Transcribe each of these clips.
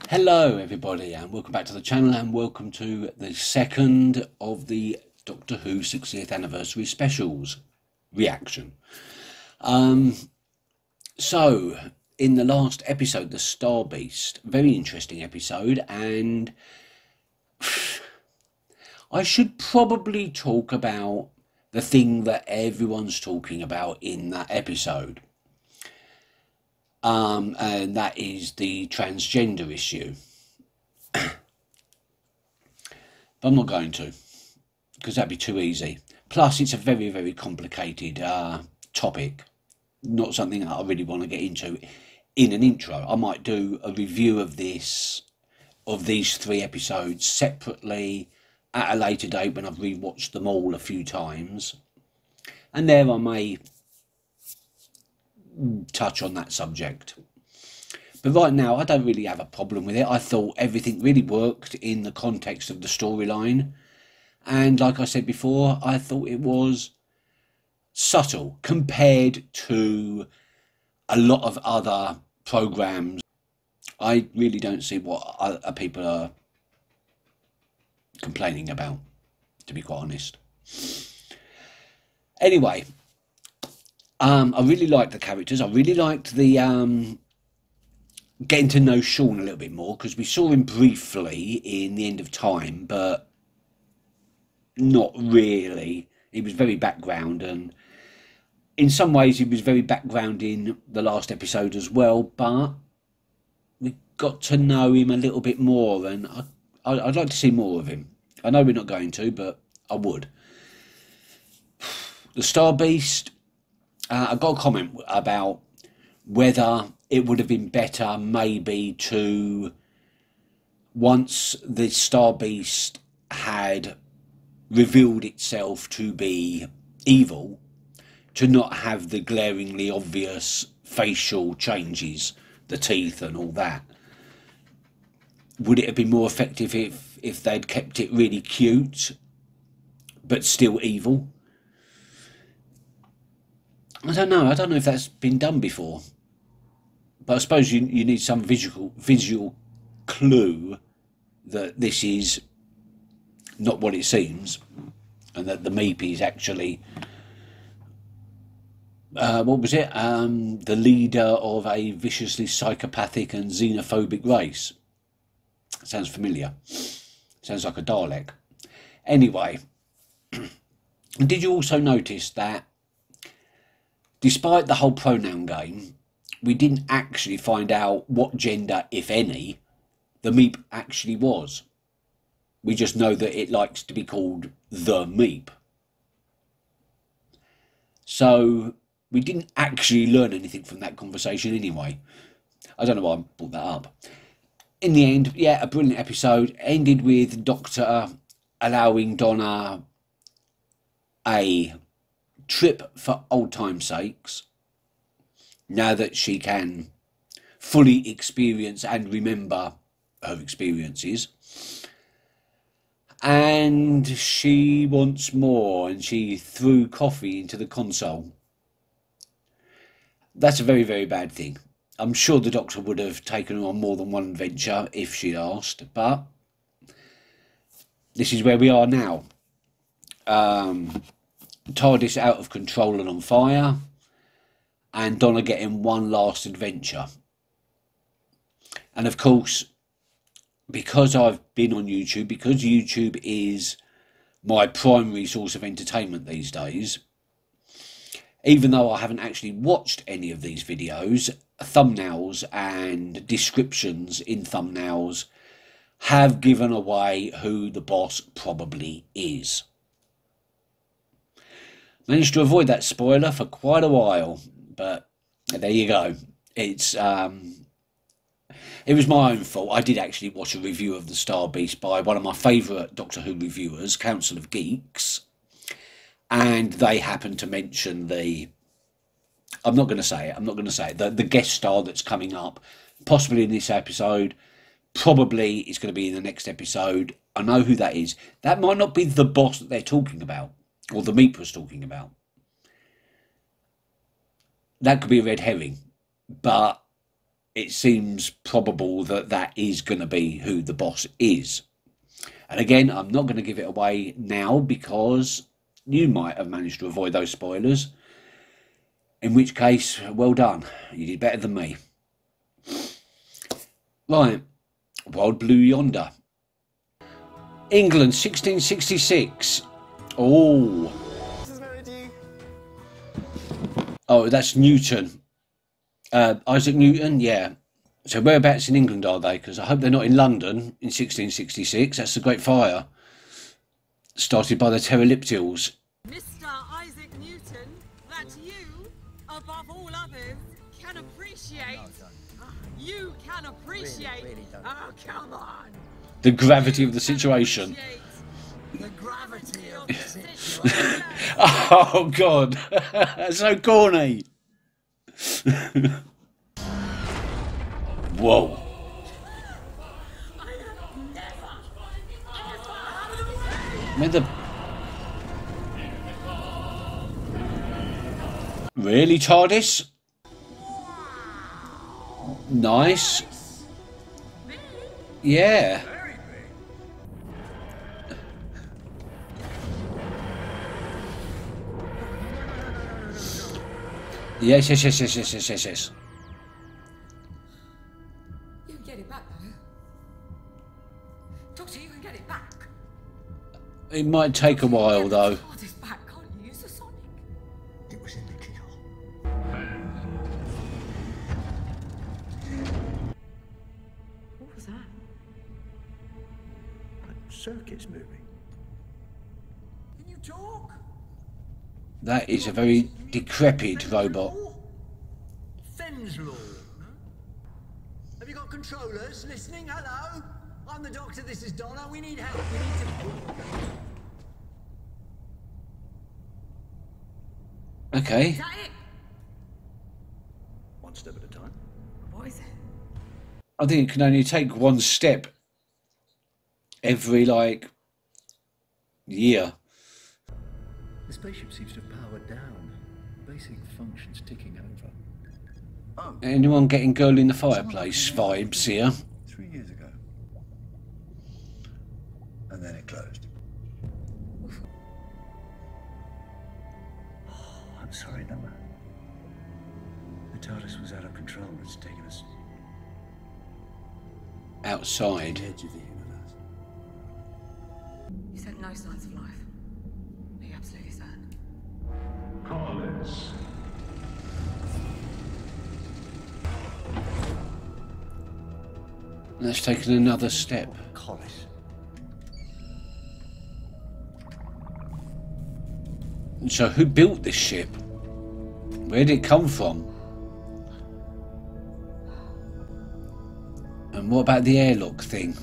Hello everybody and welcome back to the channel and welcome to the second of the Doctor Who 60th anniversary specials reaction. So in the last episode, the Star Beast, very interesting episode, and I should probably talk about the thing that everyone's talking about in that episode. And that is the transgender issue. But I'm not going to, because that'd be too easy. Plus, it's a very, very complicated topic. Not something that I really want to get into in an intro. I might do a review of these three episodes separately at a later date when I've rewatched them all a few times. And there I may touch on that subject. But right now, I don't really have a problem with it. I thought everything really worked in the context of the storyline. And like I said before, I thought it was subtle compared to a lot of other programs. I really don't see what other people are complaining about, to be quite honest. Anyway, I really liked the characters. I really liked the getting to know Sean a little bit more, because we saw him briefly in The End of Time, but not really. He was very background, and in some ways he was very background in the last episode as well, but we got to know him a little bit more, and I'd like to see more of him. I know we're not going to, but I would. The Star Beast, I got a comment about whether it would have been better maybe to, once the Star Beast had revealed itself to be evil, to not have the glaringly obvious facial changes, the teeth and all that. Would it have been more effective if they'd kept it really cute but still evil? I don't know. I don't know if that's been done before. But I suppose you need some visual clue that this is not what it seems, and that the Meep is actually, what was it? The leader of a viciously psychopathic and xenophobic race. Sounds familiar. Sounds like a Dalek. Anyway, did you also notice that despite the whole pronoun game, we didn't actually find out what gender, if any, the Meep actually was? We just know that it likes to be called the Meep. So we didn't actually learn anything from that conversation anyway. I don't know why I brought that up. In the end, yeah, a brilliant episode. Ended with Doctor allowing Donna a trip for old time's sakes, now that she can fully experience and remember her experiences. And she wants more, and she threw coffee into the console. That's a very, very bad thing. I'm sure the Doctor would have taken her on more than one adventure if she'd asked, but this is where we are now. TARDIS out of control and on fire, and Donna getting one last adventure. And of course, because I've been on YouTube, because YouTube is my primary source of entertainment these days, even though I haven't actually watched any of these videos, thumbnails and descriptions in thumbnails have given away who the boss probably is. Managed to avoid that spoiler for quite a while, but there you go. It was my own fault. I did actually watch a review of the Star Beast by one of my favourite Doctor Who reviewers, Council of Geeks, and they happened to mention the, I'm not going to say it, the guest star that's coming up, possibly in this episode, probably is going to be in the next episode. I know who that is. That might not be the boss that they're talking about, or the Meep was talking about. That could be a red herring, but it seems probable that that is going to be who the boss is. And again, I'm not going to give it away now because you might have managed to avoid those spoilers. In which case, well done. You did better than me. Right. Wild Blue Yonder. England, 1666. Oh. Oh, that's Newton. Isaac Newton, yeah. So whereabouts in England are they? Because I hope they're not in London in 1666. That's the Great Fire. Started by the pterodactyls. Mr. Isaac Newton, that you, above all others, can appreciate. You can appreciate. Oh, come on. The gravity of the situation. The gravity of the situation. Oh, God. That's so corny. Whoa. Where the... Really, TARDIS? Nice. Yeah. Yes. You can get it back, though. Doctor, you can get it back. It might take a while, though. This back, can't you? Use the sonic. It was in the keyhole. What was that? Like circuits moving. Can you talk? That is a very decrepit robot. Fen's law. Have you got controllers listening? Hello? I'm the doctor, this is Donna. We need help. We need to... Okay. Is that it? One step at a time. What is it? I think it can only take one step every, like, year. The spaceship seems to have powered down. Basic functions ticking over. Oh, Anyone getting Girl in the Fireplace vibes here? 3 years ago. And then it closed. Oh, I'm sorry, Noah. The TARDIS was out of control. It's taken us to Outside. the edge of the universe. You said no signs of life. Are you absolutely certain? Collins. That's taken another step. Collis. So who built this ship? Where did it come from? And what about the airlock thing?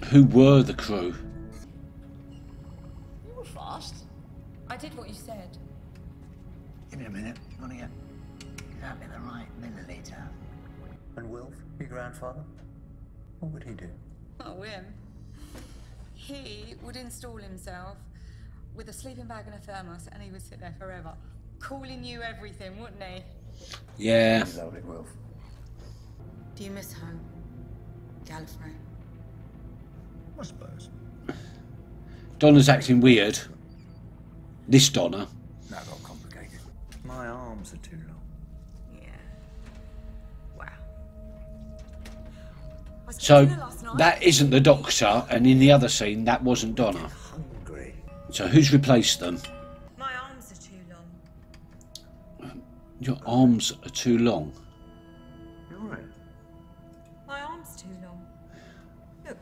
Who were the crew? You were fast. I did what you said. Give me a minute, not yet. Exactly the right milliliter. And Wilf, your grandfather? What would he do? Oh, him. He would install himself with a sleeping bag and a thermos, and he would sit there forever, calling you everything, wouldn't he? Yeah. He loved it, Wilf. Do you miss home, Gallifrey? I suppose. Donna's acting weird. This Donna. That got complicated. My arms are too long. Yeah. Wow. I spoke So to her last night. that isn't the Doctor, and in the other scene, that wasn't Donna. Hungry. So who's replaced them? My arms are too long. Your arms are too long. You're right. My arms too long. Look.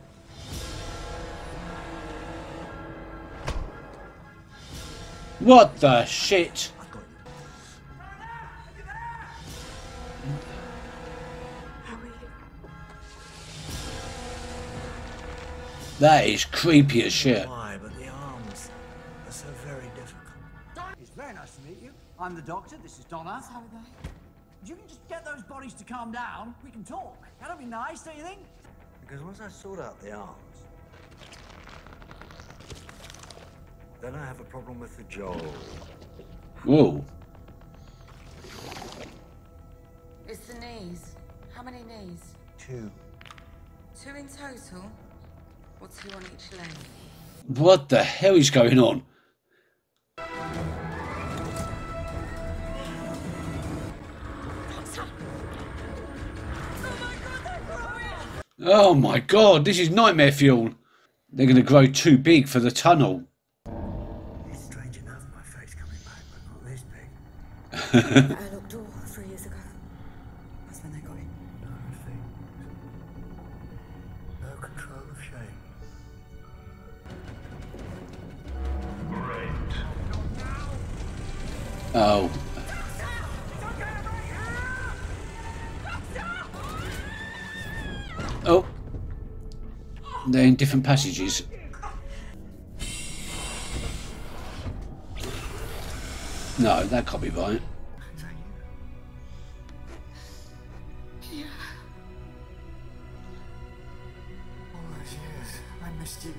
What the shit? I've got you. How are you? That is creepy as shit. Why, but the arms are so very difficult. It's very nice to meet you. I'm the doctor, this is Donna. How are they? If you can just get those bodies to calm down, we can talk. That'll be nice, don't you think? Because once I sort out the arms, then I have a problem with the jaw. Whoa. It's the knees. many knees? 2. 2 in total? Or 2 on each leg? What the hell is going on? Oh my god, this is nightmare fuel. They're going to grow too big for the tunnel. It's strange enough, my face coming back, but not this big. I looked door 3 years ago. That's when they got it. No things. No control of shame. Great. Oh. Oh. They're in different passages. No, that can't be right. Yeah. All those years, I missed you.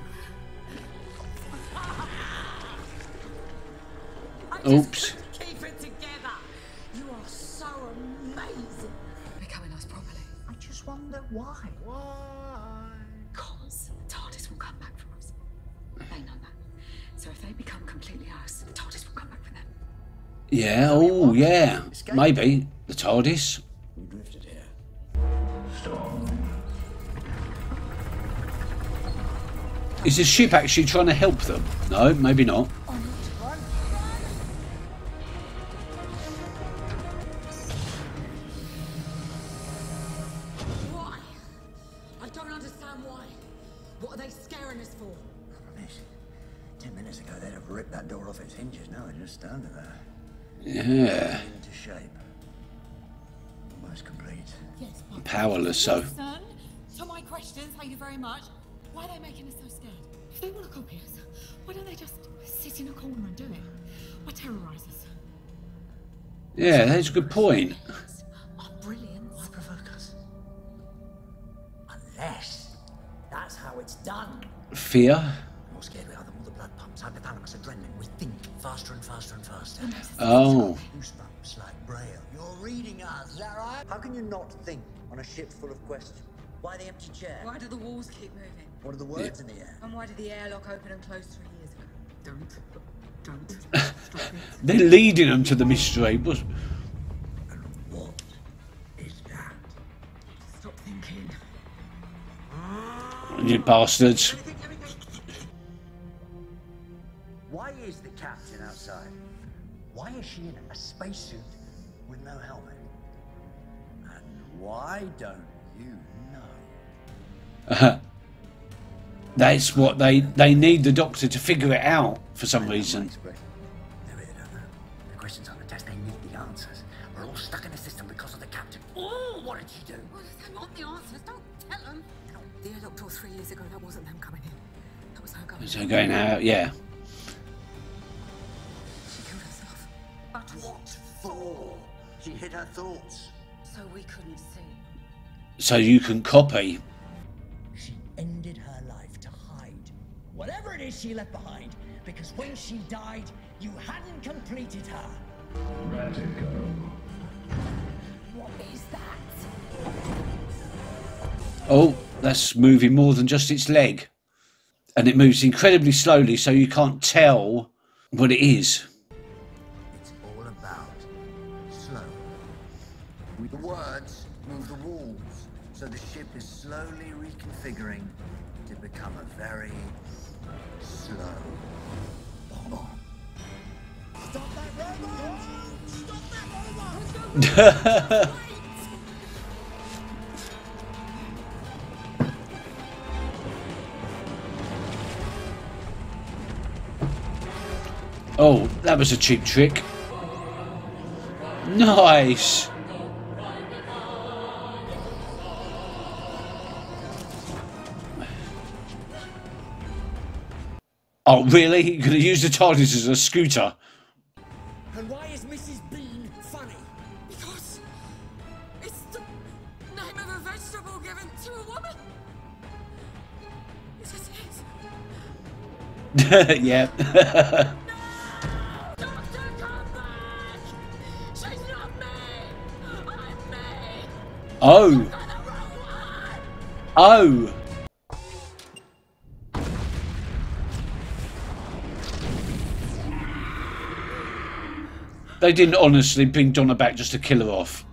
Oops. Keep it together. You are so amazing. Becoming us properly. I just wonder why. Why? Because TARDIS will come back for us. They know that. So if they become completely us, TARDIS will come back for them. Yeah, oh yeah. Maybe. The TARDIS. We drifted here. Storm. Is the ship actually trying to help them? No, maybe not. Why? I don't understand why. What are they scaring us for? 10 minutes ago, they'd have ripped that door off its hinges. Now they're just standing there. Yeah. Into shape. Almost complete. Yes, but Powerless, so. listen to my questions, thank you very much. Why are they making us so scared? If they want to copy us, why don't they just sit in a corner and do it? Why terrorise us? Yeah, that's a good point. Are brilliant. Why provoke us? Unless that's how it's done. Fear. The more scared we are, the more the blood pumps, hypothalamus, adrenaline. We think faster and faster and faster. Oh. Goosebumps like Braille. You're reading us, is that right? How can you not think on a ship full of questions? Why the empty chair? Why do the walls keep moving? What are the words in the air? And why did the airlock open and close 3 years ago? Don't. Stop it. They're leading them to the mystery. And what is that? Stop thinking. You bastards. Why is the captain outside? Why is she in a spacesuit with no helmet? And why don't you know? That's what they need the Doctor to figure it out for some reason. They really don't know. The questions on the test, they need the answers. We're all stuck in the system because of the captain. Oh, what did she do? Well, if they want the answers, don't tell them. The airlock door 3 years ago, that wasn't them coming in. That was her going So going out, yeah. She killed herself. But what for? She hid her thoughts. So we couldn't see. So you can copy. She ended her life to hide whatever it is she left behind, because when she died, you hadn't completed her. Radical. What is that? Oh, that's moving more than just its leg. And it moves incredibly slowly, so you can't tell what it is. It's all about slow. With the words, move the walls, so the ship is slowly reconfiguring to become a very slow bomb. Stop that robot! Stop that robot! Oh, that was a cheap trick. Nice. Oh, really? You're going to use the TARDIS as a scooter? And why is Mrs. Bean funny? Because it's the name of a vegetable given to a woman. Is it his? Yeah. Doctor, come back! She's not me! I'm me! Oh. Oh. They didn't honestly bring Donna back just to kill her off.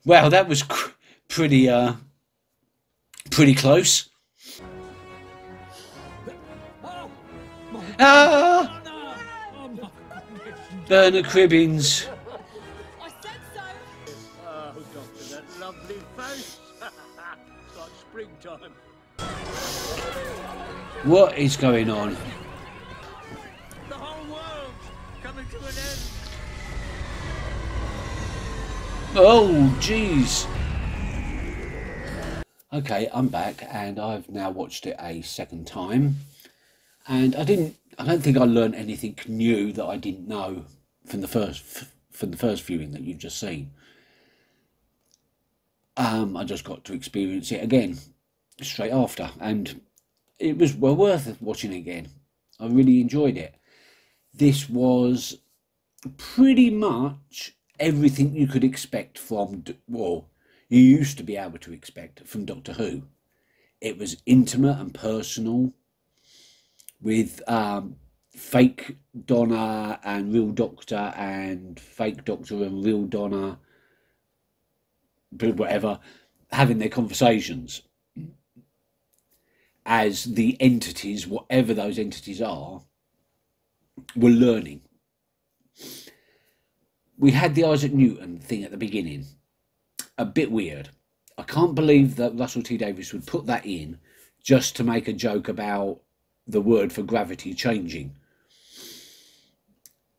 Wow, that was pretty close. Ah! Bernard Cribbins. I said so. Oh, Doctor, that lovely face. It's like springtime. What is going on? The whole world coming to an end. Oh, jeez. Okay, I'm back, and I've now watched it a second time, and I don't think I learned anything new that I didn't know from the first viewing that you've just seen. I just got to experience it again straight after, and it was well worth watching again. I really enjoyed it. This was pretty much everything you could expect from, well, you used to be able to expect from Doctor Who. It was intimate and personal, with fake Donna and real Doctor, and fake Doctor and real Donna, whatever, having their conversations as the entities, whatever those entities are, were learning. We had the Isaac Newton thing at the beginning, a bit weird. I can't believe that Russell T Davies would put that in just to make a joke about the word for gravity changing.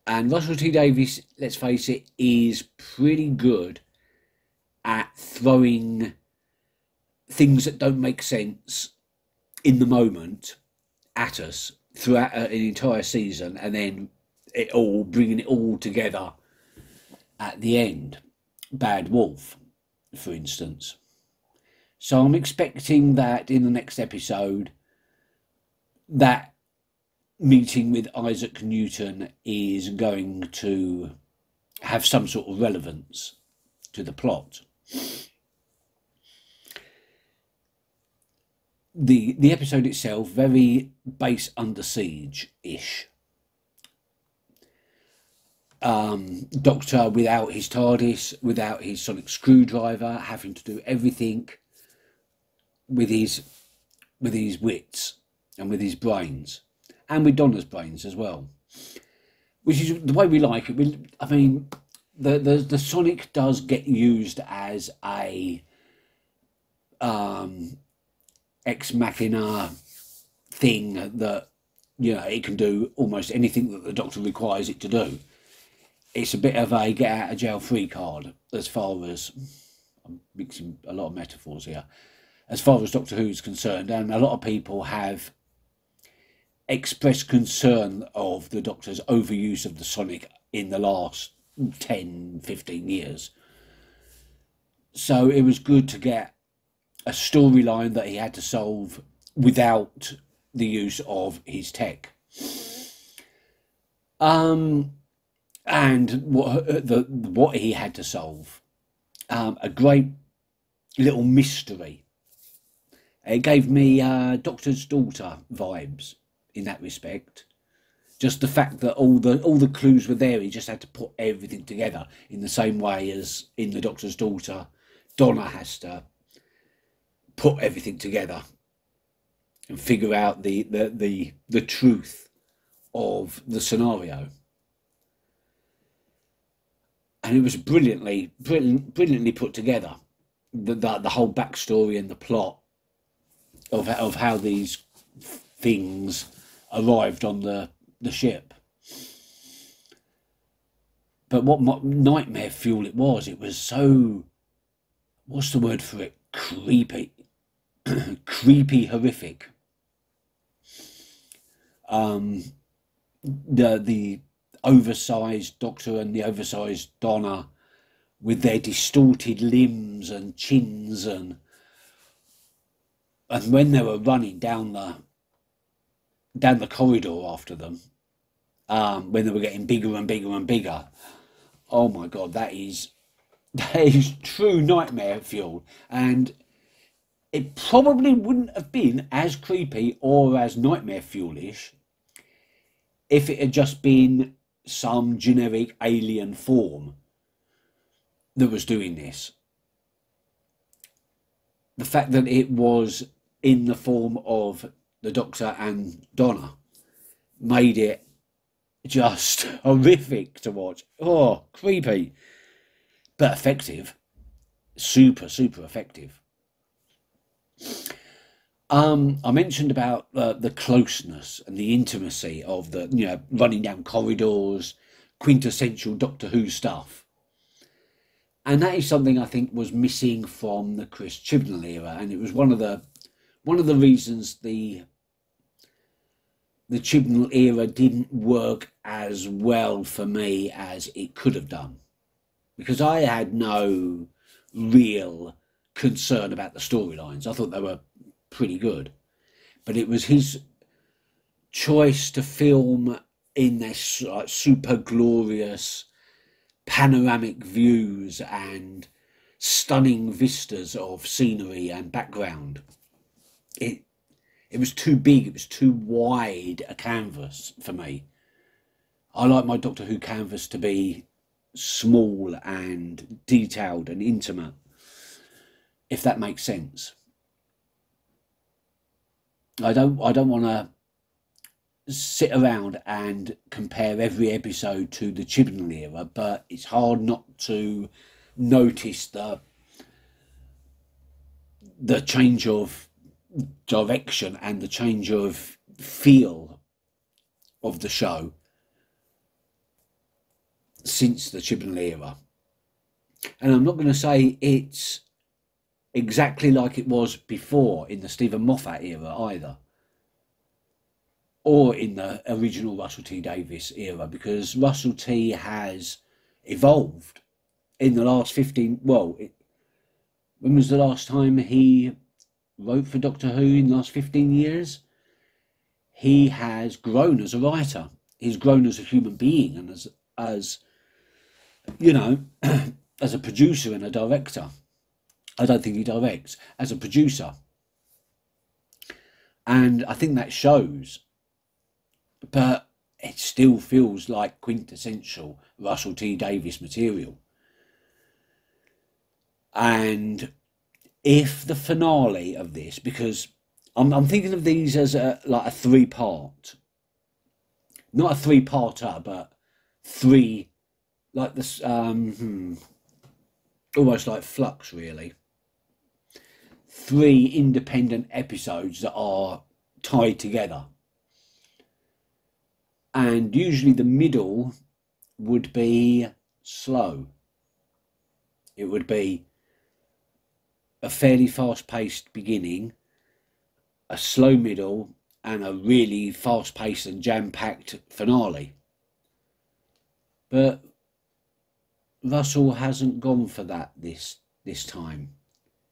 And Russell T Davies, let's face it, is pretty good at throwing things that don't make sense in the moment at us throughout an entire season, and then bringing it all together at the end. Bad Wolf, for instance. So I'm expecting that in the next episode, that meeting with Isaac Newton is going to have some sort of relevance to the plot. The episode itself, very base Under Siege-ish. Doctor without his TARDIS, without his sonic screwdriver, having to do everything with his wits and with his brains, and with Donna's brains as well, which is the way we like it. I mean, the sonic does get used as a ex machina thing that, you know, it can do almost anything that the Doctor requires it to do. It's a bit of a get out of jail free card, as far as, I'm mixing a lot of metaphors here, as far as Doctor Who's concerned, and a lot of people have expressed concern of the Doctor's overuse of the sonic in the last 10, 15 years. So it was good to get a storyline that he had to solve without the use of his tech. And what he had to solve, a great little mystery. It gave me Doctor's Daughter vibes in that respect. Just the fact that all the clues were there, he just had to put everything together in the same way as in the Doctor's Daughter, Donna has to put everything together and figure out the truth of the scenario. And it was brilliantly put together. The whole backstory and the plot of how these things arrived on the ship. But what nightmare fuel it was so, what's the word for it? Creepy. Creepy, horrific. The oversized Doctor and the oversized Donna with their distorted limbs and chins, and when they were running down the corridor after them, when they were getting bigger and bigger and bigger. Oh my God, that is true nightmare fuel. And it probably wouldn't have been as creepy or as nightmare fuelish if it had just been some generic alien form that was doing this. The fact that it was in the form of the Doctor and Donna made it just horrific to watch. Oh, creepy, but effective. Super, super effective. I mentioned about the closeness and the intimacy of the, running down corridors, quintessential Doctor Who stuff. And that is something I think was missing from the Chris Chibnall era, and it was one of the reasons the Chibnall era didn't work as well for me as it could have done, because I had no real concern about the storylines. I thought they were pretty good, but it was his choice to film in this super glorious panoramic views and stunning vistas of scenery and background. It was too big, it was too wide a canvas for me. I like my Doctor Who canvas to be small and detailed and intimate, if that makes sense. I don't want to sit around and compare every episode to the Chibnall era, but it's hard not to notice the change of direction and the change of feel of the show since the Chibnall era. And I'm not going to say it's exactly like it was before in the Stephen Moffat era either, or in the original Russell T Davies era, because Russell T has evolved in the last 15... Well, when was the last time he wrote for Doctor Who? In the last 15 years? He has grown as a writer. He's grown as a human being, and as as a producer and a director. I don't think he directs, as a producer. And I think that shows. But it still feels like quintessential Russell T Davies material. And if the finale of this, because I'm thinking of these as a 3-part, not a 3-parter, but three, like this, almost like Flux, really. 3 independent episodes that are tied together. And usually the middle would be slow. It would be a fairly fast-paced beginning, a slow middle, and a really fast-paced and jam-packed finale. But Russell hasn't gone for that this time.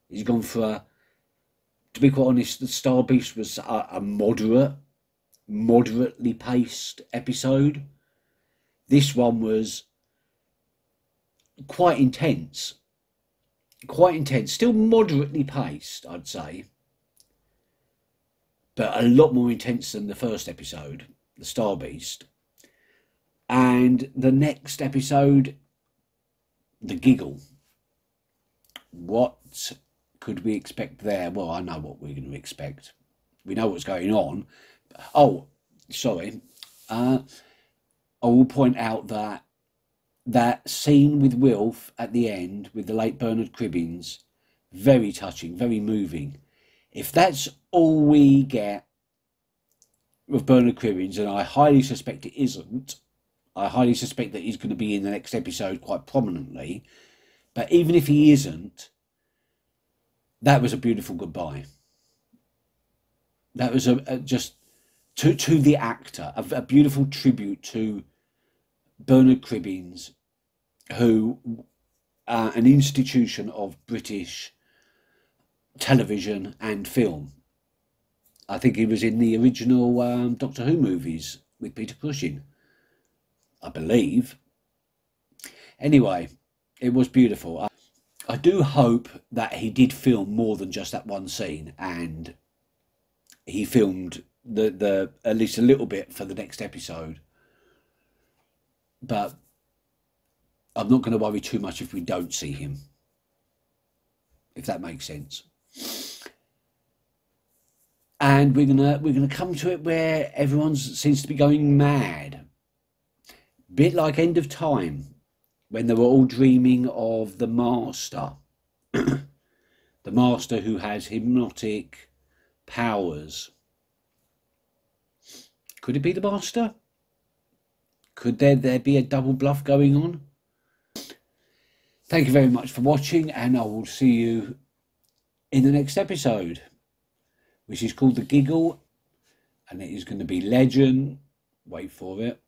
He's gone for to be quite honest, the Star Beast was a moderately paced episode. This one was quite intense, still moderately paced, I'd say, but a lot more intense than the first episode, the Star Beast. And the next episode, the Giggle. What could we expect there? Well, I know what we're going to expect. We know what's going on. Oh, sorry. I will point out that scene with Wilf at the end with the late Bernard Cribbins, very touching, very moving. If that's all we get with Bernard Cribbins, and I highly suspect it isn't, I highly suspect that he's going to be in the next episode quite prominently, but even if he isn't, that was a beautiful goodbye. That was just to the actor, a beautiful tribute to Bernard Cribbins, who an institution of British television and film. I think he was in the original Doctor Who movies with Peter Cushing, I believe. Anyway, it was beautiful. I do hope that he did film more than just that one scene, and he filmed the at least a little bit for the next episode. But I'm not going to worry too much if we don't see him, if that makes sense. And we're gonna come to it where everyone seems to be going mad, bit like End of Time, when they were all dreaming of the Master, the Master who has hypnotic powers. Could it be the Master? Could there be a double bluff going on? Thank you very much for watching, and I will see you in the next episode, which is called The Giggle, and it is going to be legend. Wait for it.